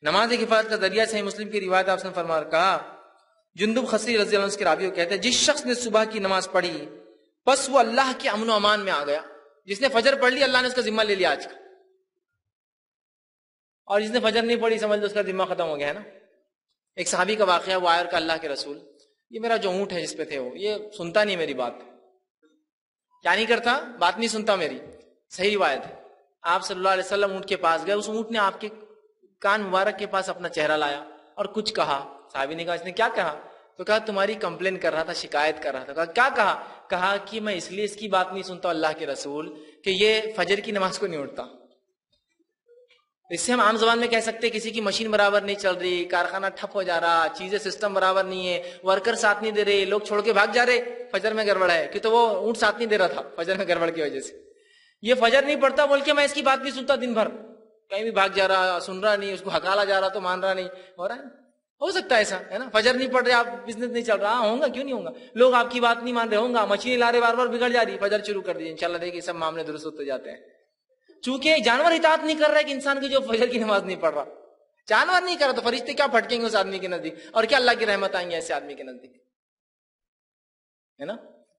نماز ایک حفاظت کا ذریعہ. صحیح مسلم کی روایت آپ نے فرمایا کہا جندب خصری رضی اللہ عنہ کے راوی کہتے ہیں جس شخص نے صبح کی نماز پڑھی بس وہ اللہ کے امن و امان میں آ گیا. جس نے فجر پڑھ لی اللہ نے اس کا ذمہ لے لیا آج کا, اور جس نے فجر نہیں پڑھی سمجھ لو اس کا ذمہ ختم ہو گیا ہے نا. ایک صحابی کا واقعہ, وہ آیا کہ اللہ کے رسول یہ میرا جو اونٹ ہے جس پہ تھے وہ یہ سنتا نہیں میری بات. کیا نہیں کرتا؟ بات نہیں سنتا میری. صحیح روایت ہے. آپ صلی اللہ علیہ وسلم اونٹ کے پاس گئے, اس اونٹ نے آپ کے کان مبارک کے پاس اپنا چہرہ لایا اور کچھ کہا. صحابی نے کہا اس نے کیا کہا؟ تو کہا تمہاری کمپلین کر رہا تھا, شکایت کر رہا تھا. کہا کیا کہا؟ کہا کہ میں اس لیے اس کی بات نہیں سنتا اللہ کے رسول کہ یہ فجر کی نماز کو نہیں اٹھتا. اس سے ہم عام زبان میں کہہ سکتے کسی کی مشین برابر نہیں چل رہی, کارخانہ ٹھپ ہو جا رہا, چیزیں سسٹم برابر نہیں ہے, ورکر ساتھ نہیں دے رہے, لوگ چھوڑ کے بھاگ جا رہے, فجر میں گڑبڑ ہے. کہ تو وہ اونٹ ساتھ نہیں دے رہا تھا فجر میں گڑبڑ کی وجہ سے. یہ فجر نہیں پڑتا بول کے میں اس کی بات نہیں سنتا, دن بھر کہیں بھی بھاگ جا رہا, سن رہا نہیں, اس کو ہکالا جا رہا تو مان رہا نہیں. ہو رہا ہے, ہو سکتا ہے ایسا ہے نا. فجر نہیں پڑھ رہے آپ, بزنس نہیں چل رہا, ہوگا کیوں نہیں ہوگا. لوگ آپ کی بات نہیں مان رہے, ہوگا. مشینیں لا رہے بار بار بگڑ جا رہی, فجر شروع کر دی, انشاءاللہ دیکھیے سب معاملے درست ہوتے جاتے ہیں. چونکہ جانور اطاعت نہیں کر رہا ہے کہ انسان کی جو فجر کی نماز نہیں پڑھ رہا, جانور نہیں کر رہا تو فرشتے کیا پھٹکیں گے اس آدمی کے نزدیک, اور کیا اللہ کی رحمت آئیں گے ایسے آدمی کے نزدیک, ہے نا.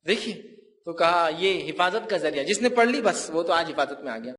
دیکھیے تو کہا یہ حفاظت کا ذریعہ, جس نے پڑھ لی بس وہ تو آج حفاظت میں آ گیا.